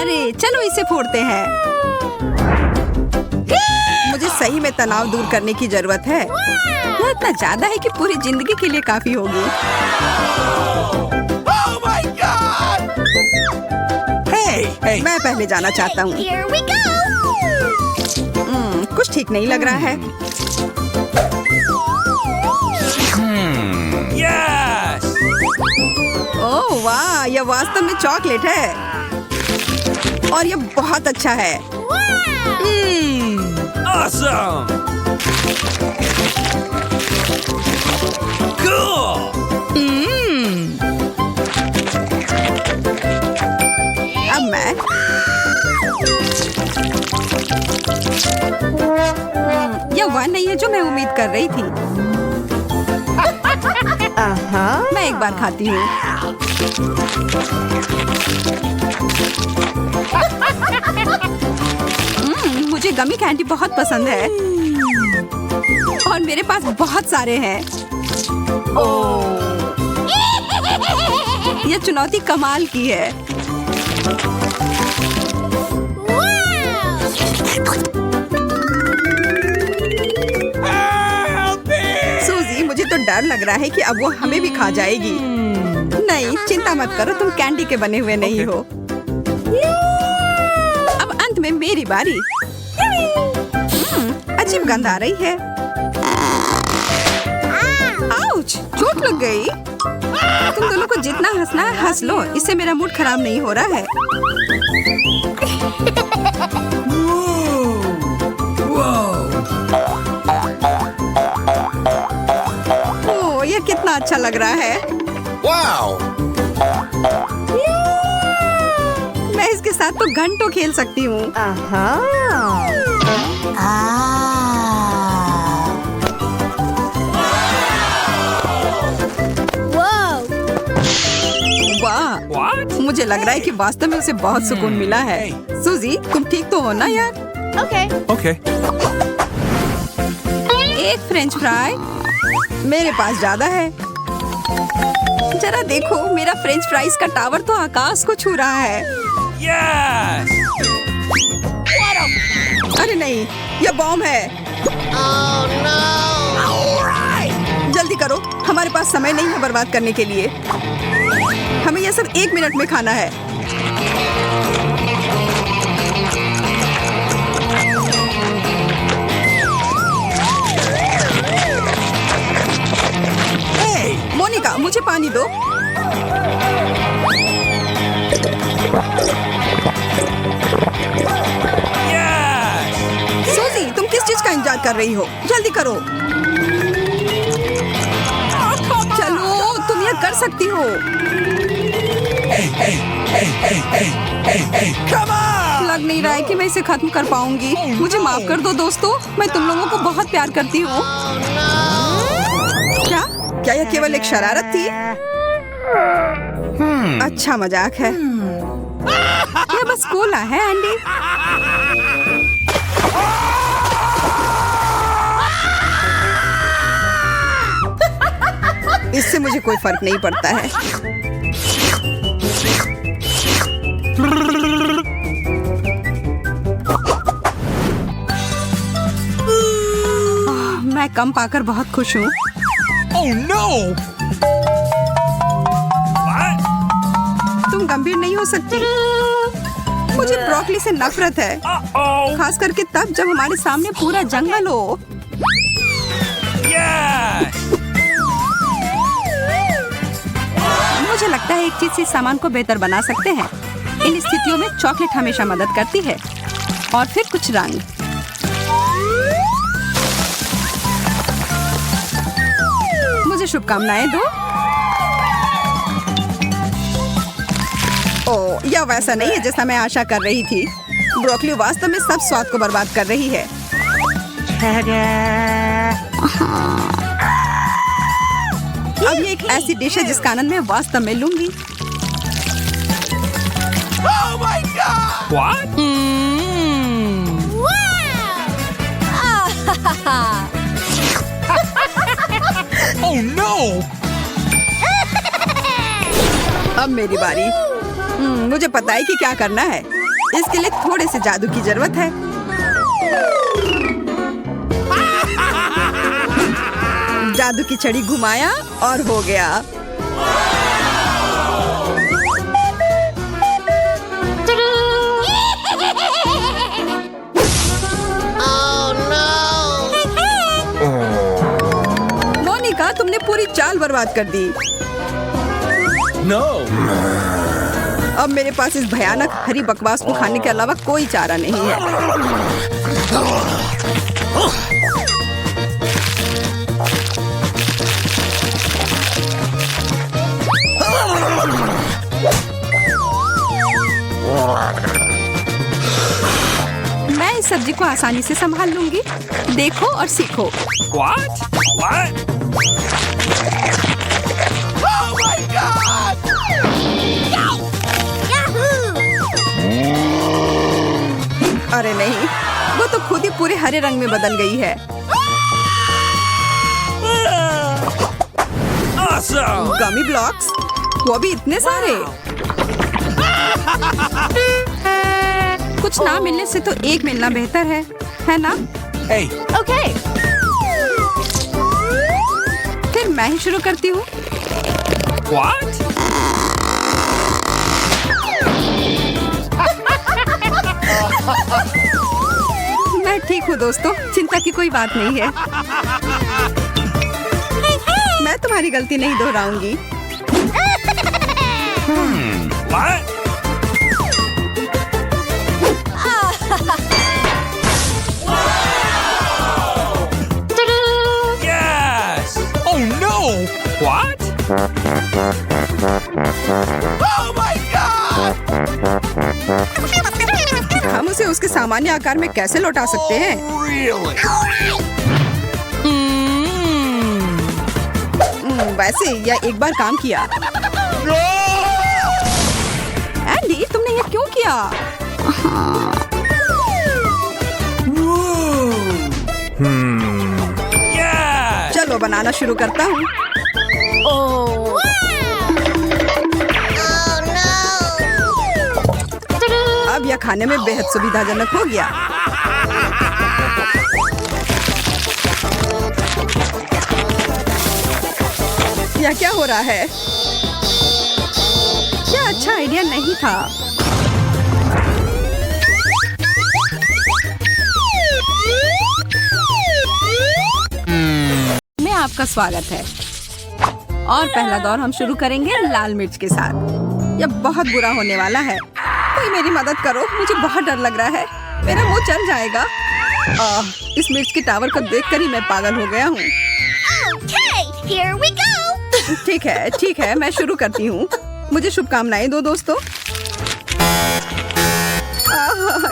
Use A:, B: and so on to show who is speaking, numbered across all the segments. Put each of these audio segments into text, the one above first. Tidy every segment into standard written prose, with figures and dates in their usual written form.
A: अरे चलो इसे फोड़ते हैं। मुझे सही में तनाव दूर करने की जरूरत है। यह इतना ज्यादा है कि पूरी जिंदगी के लिए काफी होगी।
B: Oh my God! Hey!
A: मैं पहले जाना चाहता हूँ।
C: Here we go!
A: कुछ ठीक नहीं लग रहा है।
B: Yes!
A: ओह वाह, यह वास्तव में चॉकलेट है और यह बहुत अच्छा है।
B: Awesome! Cool!
A: अब मैं यह वह नहीं है जो मैं उम्मीद कर रही थी। मैं एक बार खाती हूँ। मुझे गमी कैंडी बहुत पसंद है और मेरे पास बहुत सारे हैं। यह चुनौती कमाल की है। सूजी, मुझे तो डर लग रहा है कि अब वो हमें भी खा जाएगी। नहीं, चिंता मत करो, तुम कैंडी के बने हुए नहीं हो। अब अंत में मेरी बारी। अजीब गंध आ रही है। आउच, चोट लग गई। तुम दोनों को जितना हंसना है हंस लो, इससे मेरा मूड खराब नहीं हो रहा है। ओह, यह कितना अच्छा लग रहा है।
B: Wow!
A: मैं इसके साथ तो घंटों खेल सकती हूँ।
C: Whoa!
A: वाह,
B: What?
A: मुझे लग रहा है कि वास्तव में उसे बहुत सुकून मिला है। सूजी, तुम ठीक तो हो ना यार?
C: Okay.
B: Okay.
A: एक फ्रेंच फ्राई, मेरे पास ज्यादा है। जरा देखो, मेरा फ्रेंच फ्राइज का टावर तो आकाश को छू रहा है।
B: Yes!
A: अरे नहीं, यह बॉम्ब है।
C: Oh no!
A: जल्दी करो, हमारे पास समय नहीं है बर्बाद करने के लिए। हमें यह सब 1 मिनट में खाना है। मोनिका, मुझे पानी दो।
B: Yes!
A: सूजी, तुम किस चीज का इंतजार कर रही हो? जल्दी करो। चलो, तुम यह कर सकती हो।
B: Come on!
A: लग नहीं रहा है कि मैं इसे खत्म कर पाऊंगी। मुझे माफ कर दो दोस्तों, मैं तुम लोगों को बहुत प्यार करती हूँ। क्या यह केवल एक शरारत थी? अच्छा मजाक है। यह बस कोला है एंडी। इससे मुझे कोई फर्क नहीं पड़ता है। मैं कम पाकर बहुत खुश हूँ।
B: Oh no! What?
A: तुम गंभीर नहीं हो सकती। मुझे ब्रोकली से नफरत है,
B: Uh-oh!
A: खास करके तब जब हमारे सामने पूरा जंगल हो।
B: Yes!
A: मुझे लगता है एक चीज से सामान को बेहतर बना सकते हैं। इन स्थितियों में चॉकलेट हमेशा मदद करती है। और फिर कुछ रंग। मुझे शुभकामनाएं दो। ओह, यह वैसा नहीं है जैसा मैं आशा कर रही थी। ब्रोकली वास्तव में सब स्वाद को बर्बाद कर रही है। अब ये एक ऐसी डिश है जिसका आनंद मैं वास्तव में लूंगी।
B: Oh my God! What? Oh no!
A: अब मेरी बारी। मुझे पता है कि क्या करना है। इसके लिए थोड़े से जादू की जरूरत है। जादू की छड़ी घुमाया और हो गया।
C: Oh no!
A: मोनिका, तुमने पूरी चाल बर्बाद कर दी।
B: No.
A: अब मेरे पास इस भयानक हरी बकवास को खाने के अलावा कोई चारा नहीं है। मैं इस सब्जी को आसानी से संभाल लूंगी। देखो और सीखो।
B: What? What? Oh my God!
C: Yahoo!
A: अरे नहीं, वो तो खुद ही पूरे हरे रंग में बदल गई है।
B: Awesome!
A: गमी ब्लॉक्स, वो भी इतने सारे। कुछ ना मिलने से तो एक मिलना बेहतर है ना?
B: Hey,
C: Okay.
A: फिर मैं ही शुरू करती हूँ।
B: what?
A: मैं ठीक हूँ दोस्तों, चिंता की कोई बात नहीं है। मैं तुम्हारी गलती नहीं दोहराऊंगी।
B: What? Yes! Oh no! What? Oh my God!
A: हम उसे उसके सामान्य आकार में कैसे लौटा सकते हैं?
B: Really?
A: वैसे यह एक बार काम किया।
B: No!
A: एंडी, तुमने ये क्यों किया?
B: Yes!
A: चलो बनाना शुरू करता हूँ।
C: Oh. Oh no!
A: अब यह खाने में बेहद सुविधाजनक हो गया। यह क्या हो रहा है? क्या अच्छा आइडिया नहीं था। में आपका स्वागत है। और पहला दौर हम शुरू करेंगे लाल मिर्च के साथ। यह बहुत बुरा होने वाला है। कोई मेरी मदद करो, मुझे बहुत डर लग रहा है। मेरा मुंह चल जाएगा। इस मिर्च के टावर को देखकर ही मैं पागल हो गया हूँ।
C: Okay, here we go.
A: ठीक है, मैं शुरू करती हूँ। मुझे शुभकामनाएं दो दोस्तों।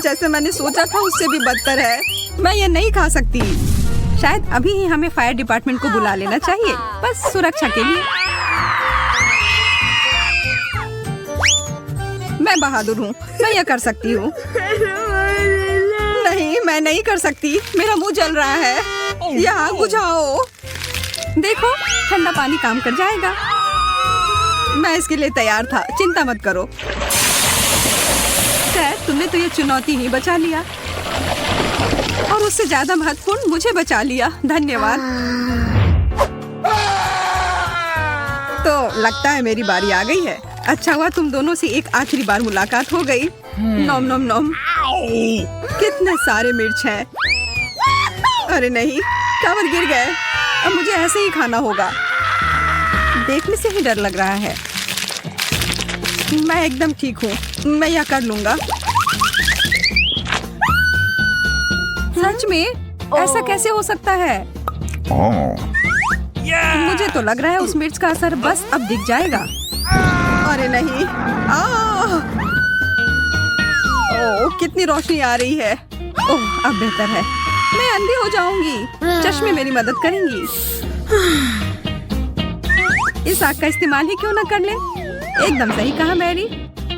A: जैसे मैंने सोचा था उससे भी बदतर है। मैं ये नहीं खा सकती। शायद अभी ही हमें फायर डिपार्टमेंट को बुला लेना चाहिए, बस सुरक्षा के लिए। मैं बहादुर हूँ, मैं यह कर सकती हूँ। नहीं, मैं नहीं कर सकती। मेरा मुंह जल रहा है। यह आग बुझाओ। देखो, ठंडा पानी काम कर जाएगा। मैं इसके लिए तैयार था, चिंता मत करो। खैर, तुमने तो ये चुनौती ही बचा लिया, और उससे ज्यादा महत्वपूर्ण मुझे बचा लिया। धन्यवाद। तो लगता है मेरी बारी आ गई है। अच्छा हुआ तुम दोनों से एक आखिरी बार मुलाकात हो गई। नोम नोम नोम। कितने सारे मिर्च हैं। अरे नहीं, टावर गिर गए। अब मुझे ऐसे ही खाना होगा। देखने से ही डर लग रहा है। मैं एकदम ठीक हूँ, मैं यह कर लूंगा। सच में ऐसा कैसे हो सकता है?
B: Yeah!
A: मुझे तो लग रहा है उस मिर्च का असर बस अब दिख जाएगा। अरे नहीं। ओह, कितनी रोशनी आ रही है। ओह, अब बेहतर है। मैं अंधी हो जाऊंगी। चश्मे मेरी मदद करेंगी। इस आग का इस्तेमाल ही क्यों ना कर ले? एकदम सही कहा मैरी।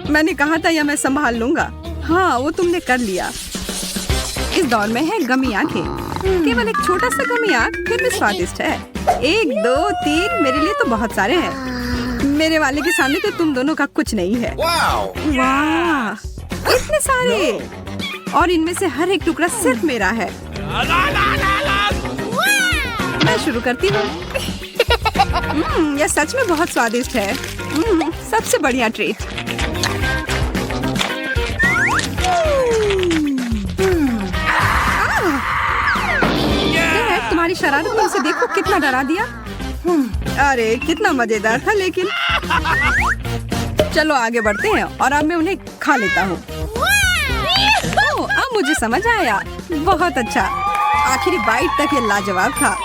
A: मैंने कहा था यह मैं संभाल लूंगा। हाँ, वो तुमने कर लिया। इस दौर में है गमी आंखें। केवल एक छोटा सा गमी आंख फिर भी स्वादिष्ट है। 1 2 3 मेरे लिए तो बहुत सारे हैं। मेरे वाले के सामने तो तुम दोनों का कुछ नहीं है।
B: Wow!
A: वाह, इतने सारे। सारे, और इनमें से हर एक टुकड़ा सिर्फ मेरा है। मैं शुरू करती हूँ। यह सच में बहुत स्वादिष्ट है। सबसे बढ़िया ट्रीट। तुम्हारी शरारत में उसे देखो कितना डरा दिया। अरे कितना मजेदार था, लेकिन चलो आगे बढ़ते हैं और अब मैं उन्हें खा लेता हूँ। अब मुझे समझ आया। बहुत अच्छा, आखिरी बाइट तक ये लाजवाब था।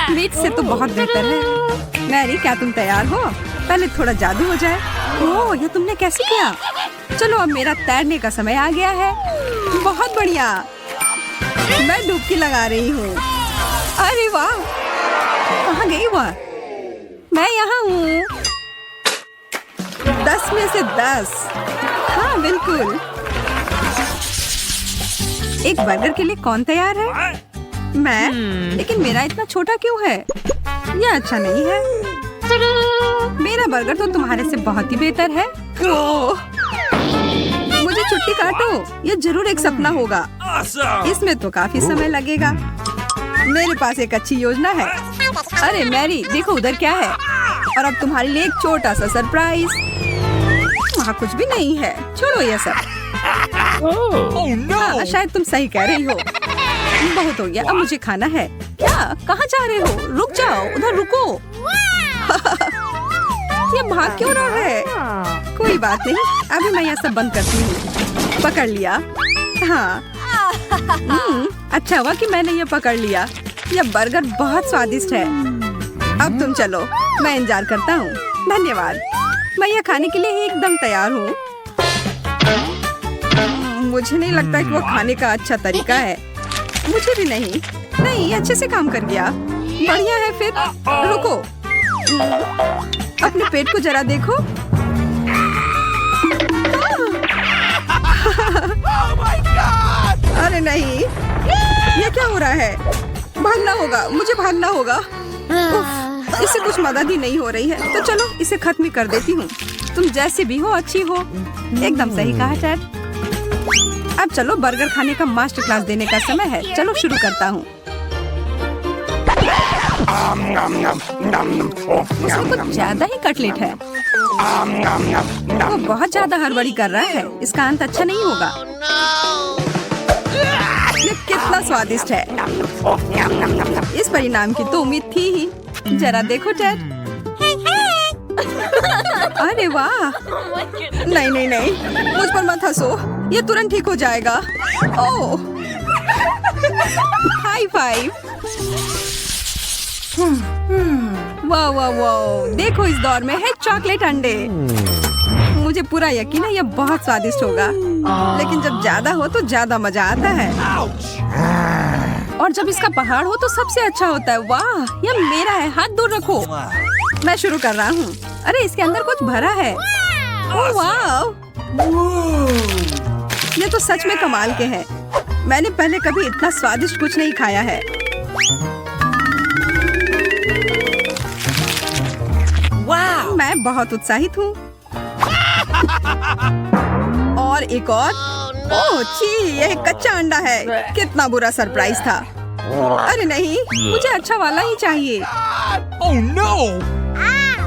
A: मीट से तो बहुत बेहतर है। मैरी, क्या तुम तैयार हो? पहले थोड़ा जादू हो जाए। ओह, ये तुमने कैसे किया? चलो अब मेरा तैरने का समय आ गया है। बहुत बढ़िया, मैं डुबकी लगा रही हूँ। अरे वाह, कहाँ गई वह? मैं यहाँ हूँ। 10 में से 10। हाँ बिल्कुल। एक बर्गर के लिए कौन तैयार है? मैं। लेकिन मेरा इतना छोटा क्यों है? यह अच्छा नहीं है। मेरा बर्गर तो तुम्हारे से बहुत ही बेहतर है। ओह, मुझे छुट्टी काटो। यह जरूर एक सपना होगा। इसमें तो काफी समय लगेगा। मेरे पास एक अच्छी योजना है। अरे मैरी, देखो उधर क्या है। और अब तुम्हारे लिए एक छोटा सा सरप्राइज। वहाँ कुछ भी नहीं है। छोड़ो ये सब। हाँ, शायद तुम सही कह रही हो। बहुत हो गया, अब मुझे खाना है। क्या? कहाँ जा रहे हो? रुक जाओ, उधर रुको। ये भाग क्यों रहा है? कोई बात नहीं, अभी मैं यह सब बंद करती हूँ। पकड़ लिया। हाँ, अच्छा हुआ कि मैंने ये पकड़ लिया। यह बर्गर बहुत स्वादिष्ट है। अब तुम चलो, मैं इंतजार करता हूँ। धन्यवाद, मैं यह खाने के लिए एकदम तैयार हूँ। मुझे नहीं लगता कि वो खाने का अच्छा तरीका है। मुझे भी नहीं। नहीं, अच्छे से काम कर गया। बढ़िया है। फिर रुको, अपने पेट को जरा देखो। अरे नहीं, ये क्या हो रहा है? भागना होगा, मुझे भागना होगा। उफ, इससे कुछ मदद ही नहीं हो रही है। तो चलो इसे खत्म ही कर देती हूँ। तुम जैसे भी हो अच्छी हो। एकदम सही कहा चैट। अब चलो बर्गर खाने का मास्टर क्लास देने का समय है। चलो शुरू करता हूँ। इसमें कुछ ज्यादा ही कटलेट है। वो बहुत ज्यादा हड़बड़ी कर रहा है। इसका अंत अच्छा नहीं होगा। ये कितना स्वादिष्ट है। इस परिणाम की तो उम्मीद थी ही। जरा देखो चैट। अरे वाह, नहीं नहीं नहीं, मुझ पर मत हंसो। ये तुरंत ठीक हो जाएगा। ओह, हाई फाइव। वाह वाह वाह, देखो इस दौर में है चॉकलेट अंडे। मुझे पूरा यकीन है यह बहुत स्वादिष्ट होगा। लेकिन जब ज्यादा हो तो ज्यादा मजा आता है। और जब इसका पहाड़ हो तो सबसे अच्छा होता है। वाह, यह मेरा है। हाथ दूर रखो। मैं शुरू कर रहा हूँ। अरे इसके अंदर कुछ भरा है। ओह वाह, ये तो सच में कमाल के हैं। मैंने पहले कभी इतना स्वादिष्ट कुछ नहीं खाया है। वाह, मैं बहुत उत्साहित हूँ। और एक और। ओह छी, यह कच्चा अंडा है। कितना बुरा सरप्राइज था। अरे नहीं, मुझे अच्छा वाला ही चाहिए।
B: Oh no!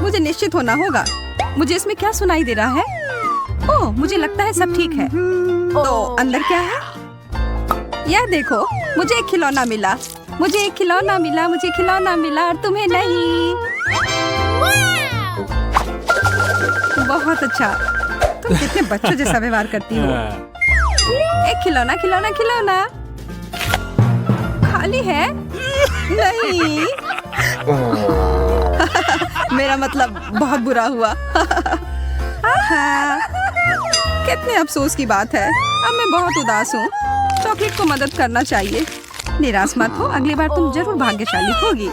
A: मुझे निश्चित होना होगा। मुझे इसमें क्या सुनाई दे रहा है? ओह, मुझे लगता है सब ठीक है। तो अंदर क्या है? यह देखो, मुझे एक खिलौना मिला। मुझे एक खिलौना मिला। मुझे खिलौना मिला और तुम्हें नहीं। बहुत अच्छा। तुम कितने बच्चों जैसा व्यवहार करती हो। एक खिलौना खिलौना खिलौना खाली है। नहीं। मेरा मतलब बहुत बुरा हुआ। कितने अफसोस की बात है। अब मैं बहुत उदास हूँ। चॉकलेट को मदद करना चाहिए। निराश मत हो, अगली बार तुम जरूर भाग्यशाली होगी।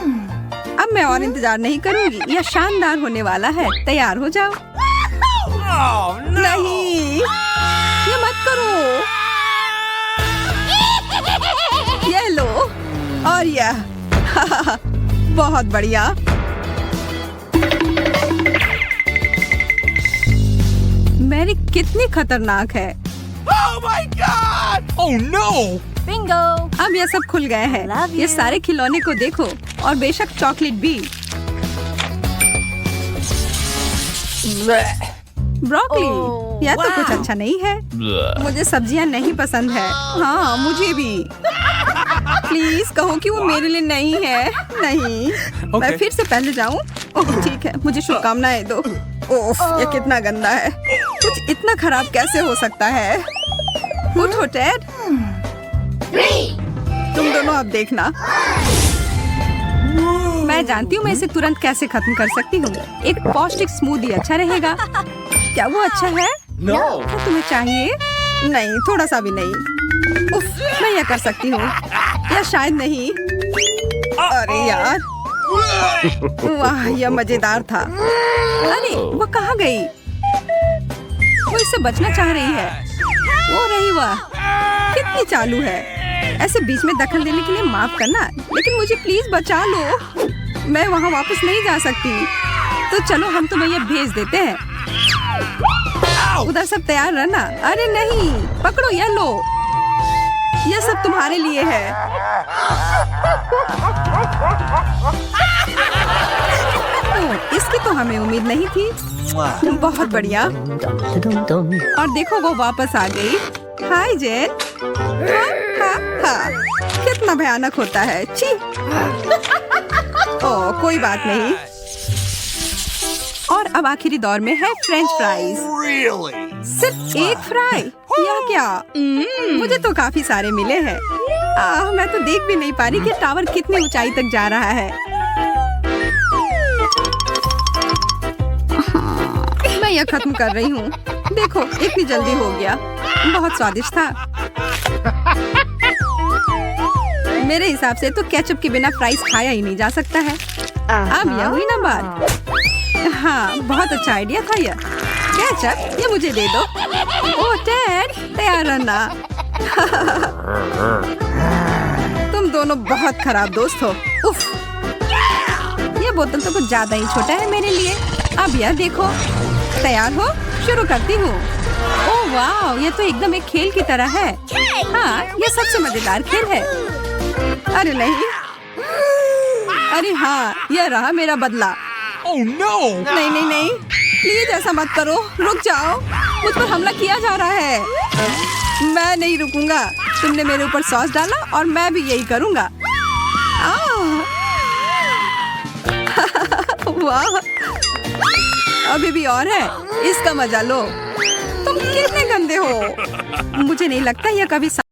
A: अब मैं और इंतजार नहीं करूंगी। यह शानदार होने वाला है। तैयार हो जाओ।
B: Oh no!
A: नहीं, ये मत करो। ये लो और यह। बहुत बढ़िया। मैरी कितनी खतरनाक है।
B: Oh my God! Oh no!
C: Bingo!
A: अब ये सब खुल गए हैं।
C: Love you.
A: ये सारे खिलौने को देखो और बेशक चॉकलेट भी। ब्रोकली,
C: Oh,
A: यह तो
C: wow.
A: कुछ अच्छा नहीं है। मुझे सब्जियां नहीं पसंद है। हाँ, मुझे भी। प्लीज कहो कि वो मेरे लिए नहीं है। नहीं, मैं फिर से पहले जाऊं? ओह ठीक है, मुझे शुभकामनाएं दो। ओह, ये कितना गंदा है। कुछ इतना खराब कैसे हो सकता है? उठो टेड। तुम दोनों अब देखना। मैं जानती हूँ मैं इसे तुरंत कैसे खत्म कर सकती हूँ। एक पौष्टिक स्मूदी अच्छा रहेगा। क्या वो अच्छा है?
B: No!
A: क्या तुम्हें चाहिए? नहीं, थोड़ा सा भी नहीं। उफ, मैं यह कर सकती हूँ या शायद नहीं। अरे यार, वाह यह मजेदार था। अरे वो कहाँ गई? वो इससे बचना चाह रही है। वो रही वह। कितनी चालू है। ऐसे बीच में दखल देने के लिए माफ करना, लेकिन मुझे प्लीज बचा लो। मैं वहाँ वापस नहीं जा सकती। तो चलो हम तुम्हें ये भेज देते हैं। उधर सब तैयार रहना। अरे नहीं, पकड़ो यह लो। यह सब तुम्हारे लिए है। ओह, इसकी तो हमें उम्मीद नहीं थी। बहुत बढ़िया। और देखो वो वापस आ गई। हाय जेन। कितना भयानक होता है। छी। ओह कोई बात नहीं। और अब आखिरी दौर में है फ्रेंच फ्राइज।
B: Really?
A: सिर्फ एक फ्राई? यह क्या? मुझे तो काफी सारे मिले हैं। मैं तो देख भी नहीं पा रही कि टावर कितनी ऊंचाई तक जा रहा है। मैं यह खत्म कर रही हूँ। देखो इतनी जल्दी हो गया। बहुत स्वादिष्ट था। मेरे हिसाब से तो केचप के बिना फ्राइज खाया ही नहीं जा सकता है। अब यह हुई ना बात। हाँ, बहुत अच्छा आइडिया था यह। केचप, ये मुझे दे दो। ओह टेड, तैयार रहना। तुम दोनों बहुत खराब दोस्त हो। उफ, ये बोतल तो कुछ ज्यादा ही छोटा है मेरे लिए। अब यह देखो। तैयार हो? शुरू करती हूँ। ओह वाह, ये तो एकदम एक खेल की तरह है। हाँ, ये सबसे मजेदार खेल है। अरे नहीं। अरे हाँ, यह रहा मेरा बदला।
B: Oh no!
A: नहीं नहीं नहीं, प्लीज ऐसा मत करो। रुक जाओ, मुझ पर हमला किया जा रहा है। मैं नहीं रुकूंगा। तुमने मेरे ऊपर सॉस डाला और मैं भी यही करूंगा। वाह, अभी भी और है। इसका मजा लो। तुम कितने गंदे हो। मुझे नहीं लगता यह कभी